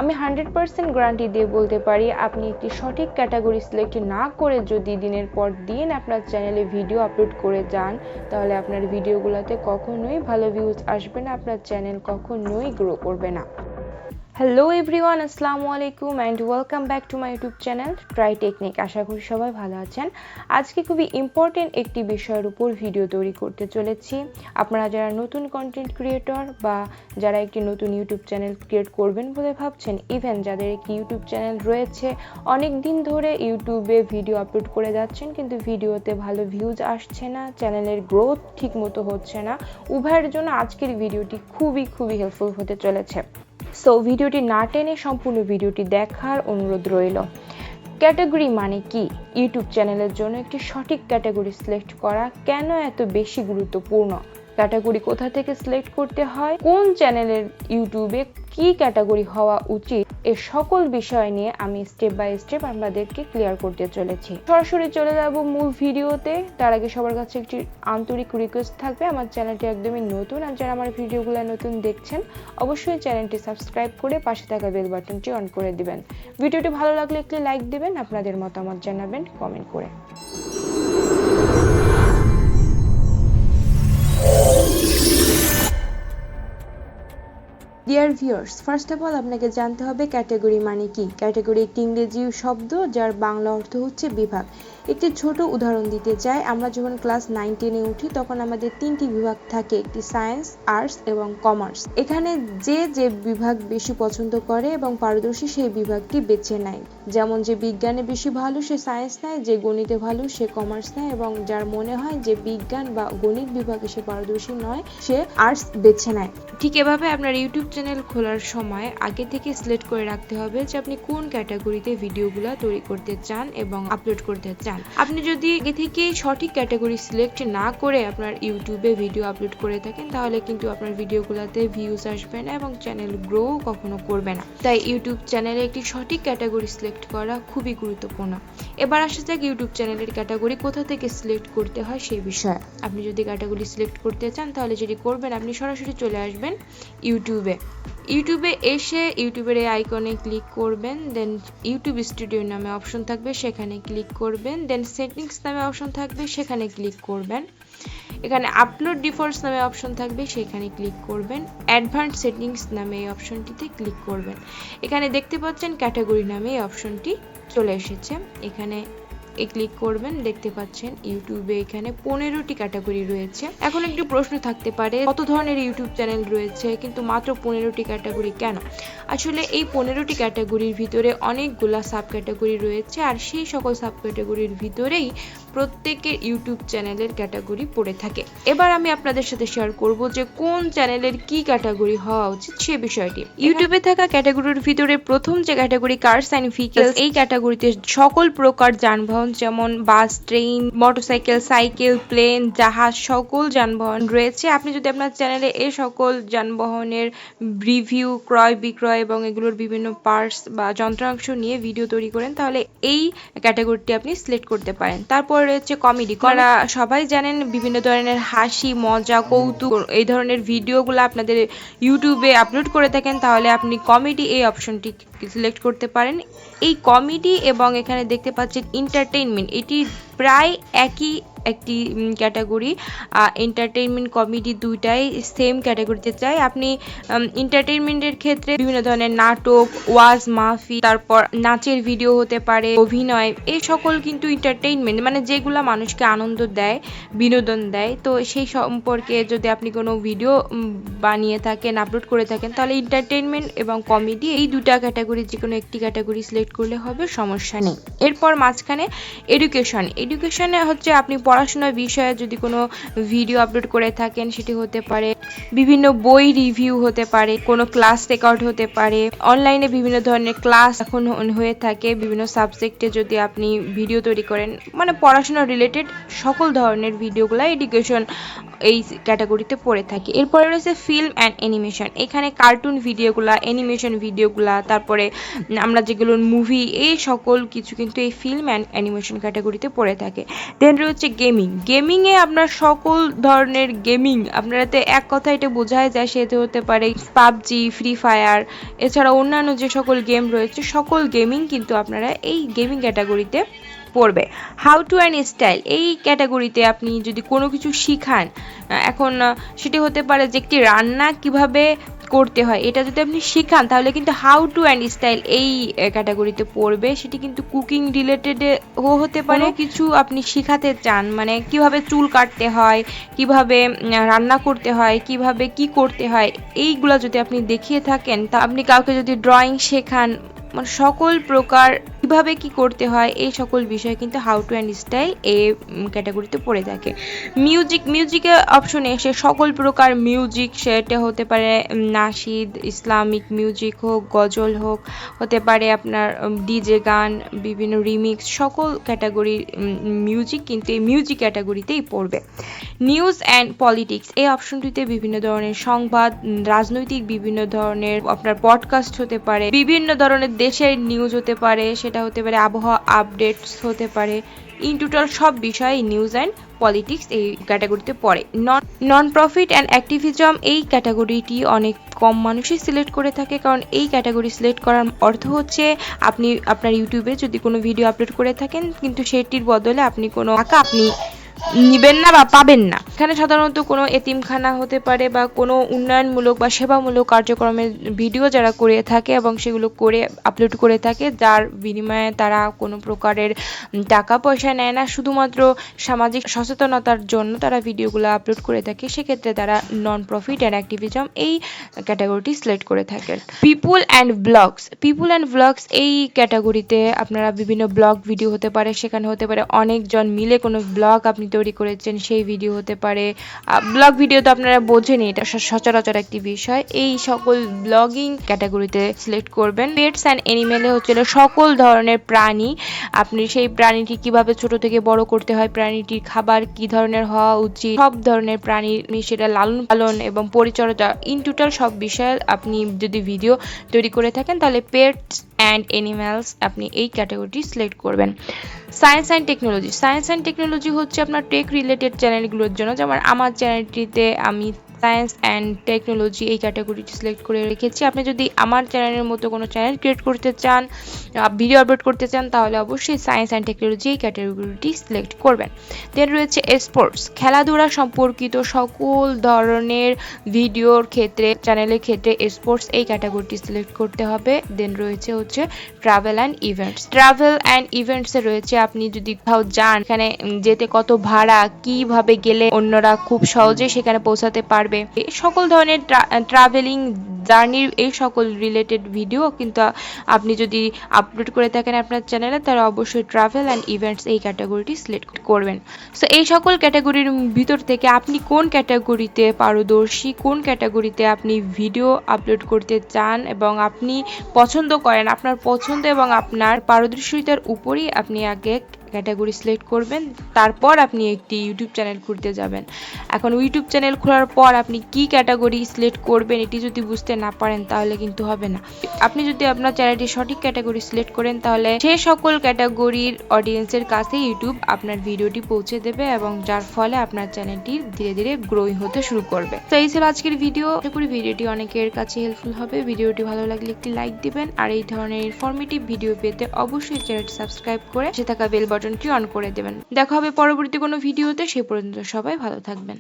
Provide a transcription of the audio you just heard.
আমি 100% গ্যারান্টি দিয়ে বলতে পারি আপনি একটি সঠিক ক্যাটাগরি সিলেক্ট না করে যদি দিনের পর দিন আপনার চ্যানেলে ভিডিও আপলোড করে যান তাহলে আপনার ভিডিওগুলোতে কখনোই ভালো ভিউজ আসবে না, আপনার চ্যানেল কখনোই গ্রো করবে না। হ্যালো এভরিওয়ান, আসসালামু আলাইকুম and welcome back to my YouTube channel try technique. আশা করি সবাই ভালো আছেন। আজকে খুবই ইম্পর্টেন্ট একটি বিষয়ের উপর ভিডিও তৈরি করতে চলেছি। আপনারা যারা নতুন কন্টেন্ট ক্রিয়েটর বা যারা একটি নতুন ইউটিউব চ্যানেল ক্রিয়েট করবেন বলে ভাবছেন, ইভেন যাদের একটি ইউটিউব চ্যানেল রয়েছে অনেক দিন ধরে ইউটিউবে ভিডিও আপলোড করে যাচ্ছেন কিন্তু ভিডিওতে ভালো ভিউজ আসছে না, চ্যানেলের গ্রোথ ঠিক মতো হচ্ছে না, উভয়ের জন্য আজকের ভিডিওটি খুবই হেল্পফুল হতে চলেছে। সো ভিডিওটি না টেনে সম্পূর্ণ ভিডিওটি দেখার অনুরোধ রইল। ক্যাটাগরি মানে কি? ইউটিউব চ্যানেলের জন্য একটি সঠিক ক্যাটাগরি সিলেক্ট করা কেন এত বেশি গুরুত্বপূর্ণ? ক্যাটাগরি কোথা থেকে সিলেক্ট করতে হয়, কোন চ্যানেলের ইউটিউবে কি ক্যাটাগরি হওয়া উচিত, এই সকল বিষয় নিয়ে আমি স্টেপ বাই স্টেপ আপনাদেরকে ক্লিয়ার করতে চলেছি। সরাসরি চলে যাব মূল ভিডিওতে। তার আগে সবার কাছে একটি আন্তরিক রিকোয়েস্ট থাকবে, আমার চ্যানেলটি একদমই নতুন আর যারা আমার ভিডিওগুলো নতুন দেখছেন অবশ্যই চ্যানেলটি সাবস্ক্রাইব করে পাশে থাকা বেল বাটনটি অন করে দিবেন। ভিডিওটি ভালো লাগলে একটি লাইক দিবেন, আপনাদের মতামত জানাবেন কমেন্ট করে। Dear viewers, first of all আপনাকে জানতে হবে ক্যাটাগরি মানে কি। ক্যাটাগরি একটি ইংরেজি শব্দ যার বাংলা অর্থ হচ্ছে বিভাগ। একটি ছোট উদাহরণ দিতে চাই, আমরা যখন ক্লাস 9-10-এ উঠি তখন আমাদের তিনটি বিভাগ থাকে, একটি সায়েন্স, আর্টস এবং কমার্স। এখানে যে যে বিভাগ বেশি পছন্দ করে এবং পারদর্শী সেই বিভাগটি বেছে নেয়। যেমন যে বিজ্ঞানে বেশি ভালো সে সায়েন্স নেয়, যে গণিতে ভালো সে কমার্স নেয় এবং যার মনে হয় যে বিজ্ঞান বা গণিত বিভাগে সে পারদর্শী নয় সে আর্টস বেছে নেয়। ঠিক এভাবে আপনার ইউটিউব চ্যানেল খোলার সময় আগে থেকে সিলেক্ট করে রাখতে হবে যে আপনি কোন ক্যাটাগরিতে ভিডিওগুলো তৈরি করতে চান এবং আপলোড করতে চান। আপনি যদি আগে থেকে সঠিক ক্যাটাগরি সিলেক্ট না করে আপনার ইউটিউবে ভিডিও আপলোড করে থাকেন তাহলে কিন্তু আপনার ভিডিওগুলোতে ভিউজ আসবে না এবং চ্যানেল গ্রো কখনো করবে না। তাই ইউটিউব চ্যানেলে একটি সঠিক ক্যাটাগরি সিলেক্ট করা খুবই গুরুত্বপূর্ণ। এবার আসা যাক ইউটিউব চ্যানেলের ক্যাটাগরি কোথা থেকে সিলেক্ট করতে হয় সেই বিষয়ে। আপনি যদি ক্যাটাগরি সিলেক্ট করতে চান তাহলে যেটি করবেন আপনি সরাসরি চলে আসবেন ইউটিউবে এসে ইউটিউবের এই আইকনে ক্লিক করবেন, দেন ইউটিউব স্টুডিও নামে অপশন থাকবে সেখানে ক্লিক করবেন, দেন সেটিংস নামে অপশন থাকবে সেখানে ক্লিক করবেন, এখানে আপলোড ডিফল্টস নামে অপশন থাকবে সেখানে ক্লিক করবেন, অ্যাডভান্স সেটিংস নামে এই অপশনটিতে ক্লিক করবেন। এখানে দেখতে পাচ্ছেন ক্যাটাগরি নামে এই অপশনটি চলে এসেছে, এখানে ক্লিক করবেন। দেখতে পাচ্ছেন ইউটিউবে এখানে 15টি ক্যাটাগরি রয়েছে। এখন একটি প্রশ্ন থাকতে পারে কত ধরনের ইউটিউব চ্যানেল রয়েছে কিন্তু মাত্র 15টি ক্যাটাগরি কেন? আসলে এই 15টি ক্যাটাগরির ভিতরে অনেকগুলা সাব ক্যাটাগরি রয়েছে আর সেই সকল সাব ক্যাটাগরির ভিতরেই প্রত্যেকের ইউটিউব চ্যানেলের ক্যাটাগরি পড়ে থাকে। এবার আমি আপনাদের সাথে শেয়ার করব যে কোন চ্যানেলের কি ক্যাটাগরি হওয়া উচিত সে বিষয়টি। ইউটিউবে থাকা ক্যাটাগরির ভিতরে প্রথম যে ক্যাটাগরি কার্স এন্ড ভেহিকলস, এই ক্যাটাগরিতে সকল প্রকার যানবাহন যেমন বাস, ট্রেন, মোটরসাইকেল, সাইকেল, প্লেন, জাহাজ সকল যানবাহন রয়েছে। আপনি যদি আপনার চ্যানেলে এই সকল যানবাহনের রিভিউ, ক্রয় বিক্রয় এবং এগুলোর বিভিন্ন পার্টস বা যন্ত্রাংশ নিয়ে ভিডিও তৈরি করেন তাহলে এই ক্যাটাগরিটি আপনি সিলেক্ট করতে পারেন। তারপর রয়েছে কমেডি। আপনারা সবাই জানেন বিভিন্ন ধরনের হাসি, মজা, কৌতুক এই ধরনের ভিডিওগুলো আপনাদের ইউটিউবে আপলোড করে থাকেন তাহলে আপনি কমেডি এই অপশনটি সিলেক্ট করতে পারেন। এই কমেডি এবং এখানে দেখতে পাচ্ছেন এন্টারটেইনমেন্ট, এটি প্রায় একই একটি ক্যাটাগরি। এন্টারটেইনমেন্ট কমেডি দুইটাই সেম ক্যাটাগরিতে চাই। আপনি এন্টারটেইনমেন্টের ক্ষেত্রে বিভিন্ন ধরনের নাটক, ওয়াজ মাহফিল, তারপর নাচের ভিডিও হতে পারে, অভিনয়, এই সকল কিন্তু এন্টারটেইনমেন্ট মানে যেগুলো মানুষকে আনন্দ দেয়, বিনোদন দেয়। তো সেই সম্পর্কে যদি আপনি কোনো ভিডিও বানিয়ে থাকেন, আপলোড করে থাকেন তাহলে এন্টারটেইনমেন্ট এবং কমেডি এই দুটা ক্যাটাগরি যে কোনো একটি ক্যাটাগরি সিলেক্ট করলে হবে, সমস্যা নেই। এরপর মাঝখানে এডুকেশনে হচ্ছে আপনি পড়াশোনার বিষয়ে যদি কোনো ভিডিও আপলোড করে থাকেন সেটি হতে পারে বিভিন্ন বই রিভিউ, হতে পারে কোনো ক্লাস রেকর্ড, হতে পারে অনলাইনে বিভিন্ন ধরনের ক্লাস এখন হয়ে থাকে বিভিন্ন সাবজেক্টে। যদি আপনি ভিডিও তৈরি করেন মানে পড়াশোনা রিলেটেড সকল ধরনের ভিডিওগুলো এডুকেশন এই ক্যাটাগরিতে পড়ে থাকে। এরপরে রয়েছে ফিল্ম অ্যান্ড অ্যানিমেশন, এখানে কার্টুন ভিডিওগুলা, অ্যানিমেশন ভিডিওগুলা, তারপরে আমরা যেগুলো মুভি, এই সকল কিছু কিন্তু এই ফিল্ম অ্যান্ড অ্যানিমেশন ক্যাটাগরিতে পড়ে থাকে। দেন রয়েছে গেমিং, গেমিংয়ে আপনার সকল ধরনের গেমিং, আপনারাতে এক কথা এটা বোঝাই যায় সেটা হতে পারে পাবজি, ফ্রি ফায়ার, এছাড়া অন্যান্য যে সকল গেম রয়েছে সকল গেমিং কিন্তু আপনারা এই গেমিং ক্যাটাগরিতে পড়বে। হাউ টু অ্যান্ড স্টাইল, এই ক্যাটাগরিতে আপনি যদি কোনো কিছু শিখান, এখন সেটি হতে পারে যে একটি রান্না কিভাবে করতে হয় এটা যদি আপনি শিখান তাহলে কিন্তু হাউ টু অ্যান্ড স্টাইল এই ক্যাটাগরিতে পড়বে। সেটি কিন্তু কুকিং রিলেটেড হতে পারে, কিছু আপনি শিখাতে চান, মানে কিভাবে চুল কাটতে হয়, কিভাবে রান্না করতে হয়, কিভাবে কি করতে হয়, এইগুলো যদি আপনি দেখিয়ে থাকেন, তা আপনি কাউকে যদি ড্রয়িং শেখান, মানে সকল প্রকার কিভাবে কি করতে হয় এই সকল বিষয় কিন্তু হাউ টু অ্যান্ড স্টাইল এই ক্যাটাগরিতে পড়ে থাকে। মিউজিকের অপশনে এসে সকল প্রকার মিউজিক, সেটা হতে পারে নাশিদ, ইসলামিক মিউজিক হোক, গজল হোক, হতে পারে আপনার ডিজে গান, বিভিন্ন রিমিক্স, সকল ক্যাটাগরির মিউজিক কিন্তু এই মিউজিক ক্যাটাগরিতেই পড়বে। নিউজ অ্যান্ড পলিটিক্স, এই অপশনটিতে বিভিন্ন ধরনের সংবাদ, রাজনৈতিক বিভিন্ন ধরনের আপনার পডকাস্ট হতে পারে, বিভিন্ন ধরনের দেশের নিউজ হতে পারে, সেটা হতে পারে আবহাওয়া আপডেটস হতে পারে, ইন টোটাল সব বিষয় নিউজ অ্যান্ড পলিটিক্স এই ক্যাটাগরিতে পড়ে। নন প্রফিট অ্যান্ড অ্যাক্টিভিজম, এই ক্যাটাগরিটি অনেক কম মানুষই সিলেক্ট করে থাকে, কারণ এই ক্যাটাগরি সিলেক্ট করার অর্থ হচ্ছে আপনি আপনার ইউটিউবে যদি কোনো ভিডিও আপলোড করে থাকেন কিন্তু সেটির বদলে আপনি কোনো টাকা আপনি নিবেন না বা পাবেন না। এখানে সাধারণত কোনো এতিমখানা হতে পারে বা কোনো উন্নয়নমূলক বা সেবামূলক কার্যক্রমের ভিডিও যারা করে থাকে এবং সেগুলো করে আপলোড করে থাকে, যার বিনিময়ে তারা কোনো প্রকারের টাকা পয়সা নেয় না, শুধুমাত্র সামাজিক সচেতনতার জন্য তারা ভিডিওগুলো আপলোড করে থাকে, সেক্ষেত্রে তারা নন প্রফিট অ্যান্ড অ্যাক্টিভিজম এই ক্যাটাগরিটি সিলেক্ট করে থাকেন। পিপুল অ্যান্ড ব্লগস, এই ক্যাটাগরিতে আপনারা বিভিন্ন ব্লগ ভিডিও হতে পারে, সেখানে হতে পারে অনেকজন মিলে কোনো ব্লগ আপনি তৈরি করেছেন সেই ভিডিও হতে পারে। ব্লগ ভিডিও তো আপনারা বোঝেনই, এটা সচরাচর একটি বিষয়, এই সকল ব্লগিং ক্যাটাগরিতে সিলেক্ট করবেন। পেটস অ্যান্ড অ্যানিমেলে হচ্ছিল সকল ধরনের প্রাণী, আপনি সেই প্রাণীটি কিভাবে ছোট থেকে বড় করতে হয়, প্রাণীটির খাবার কি ধরনের হওয়া উচিত, সব ধরনের প্রাণী সেটা লালন পালন এবং পরিচর্যা, ইন টোটাল সব বিষয়ে আপনি যদি ভিডিও তৈরি করে থাকেন তাহলে পেটস অ্যান্ড অ্যানিমেলস আপনি এই ক্যাটাগরিটি সিলেক্ট করবেন। সায়েন্স অ্যান্ড টেকনোলজি হচ্ছে আপনার টেক রিলেটেড চ্যানেলগুলোর জন্য, যেমন আমার চ্যানেলটিতে আমি সায়েন্স অ্যান্ড টেকনোলজি এই ক্যাটাগরিটি সিলেক্ট করে রেখেছি। আপনি যদি আমার চ্যানেলের মতো কোনো চ্যানেল ক্রিয়েট করতে চান, ভিডিও আপলোড করতে চান, তাহলে অবশ্যই সায়েন্স অ্যান্ড টেকনোলজি এই ক্যাটাগরিটি সিলেক্ট করবেন। দেন রয়েছে স্পোর্টস, খেলাধুলা সম্পর্কিত সকল ধরনের ভিডিওর ক্ষেত্রে, চ্যানেলের ক্ষেত্রে স্পোর্টস এই ক্যাটাগরিটি সিলেক্ট করতে হবে। দেন রয়েছে হচ্ছে ট্রাভেল অ্যান্ড ইভেন্টসে রয়েছে আপনি যদি কোথাও যান, এখানে যেতে কত ভাড়া, কিভাবে গেলে অন্যরা খুব সহজে সেখানে পৌঁছাতে পারবে, সকল ধরনের ট্রাভেলিং জার্নির এই সকল রিলেটেড ভিডিও কিন্তু আপনি যদি আপলোড করে থাকেন আপনার চ্যানেলে, তাহলে অবশ্যই ট্রাভেল অ্যান্ড ইভেন্টস এই ক্যাটাগরিটি সিলেক্ট করবেন। সো এই সকল ক্যাটাগরির ভিতর থেকে আপনি কোন ক্যাটাগরিতে পারদর্শী, কোন ক্যাটাগরিতে আপনি ভিডিও আপলোড করতে চান এবং আপনি পছন্দ করেন, আপনার পছন্দ এবং আপনার পারদর্শিতার উপরই আপনি আগে ক্যাটাগরি সিলেক্ট করবেন, তারপর আপনি একটি ইউটিউব চ্যানেল খুলতে যাবেন। এখন ইউটিউব চ্যানেল খোলার পর আপনি কি ক্যাটাগরি সিলেক্ট করবেন এটি যদি বুঝতে না পারেন তাহলে কিন্তু হবে না। আপনি যদি আপনার চ্যানেলটি সঠিক ক্যাটাগরি সিলেক্ট করেন তাহলে সে সকল ক্যাটাগরির অডিয়েন্সের কাছে ইউটিউব আপনার ভিডিওটি পৌঁছে দেবে এবং যার ফলে আপনার চ্যানেলটি ধীরে ধীরে গ্রোইং হতে শুরু করবে। তো এই ছিল আজকের ভিডিও, আশা করি ভিডিওটি অনেকের কাছে হেল্পফুল হবে। ভিডিওটি ভালো লাগলে একটি লাইক দিবেন আর এই ধরনের ইনফরমেটিভ ভিডিও পেতে অবশ্যই চ্যানেলটি সাবস্ক্রাইব করে পাশে থাকা বেল বাটনটি অন করে দেবেন। দেখা হবে পরবর্তী কোনো ভিডিওতে, সেই পর্যন্ত সবাই ভালো থাকবেন।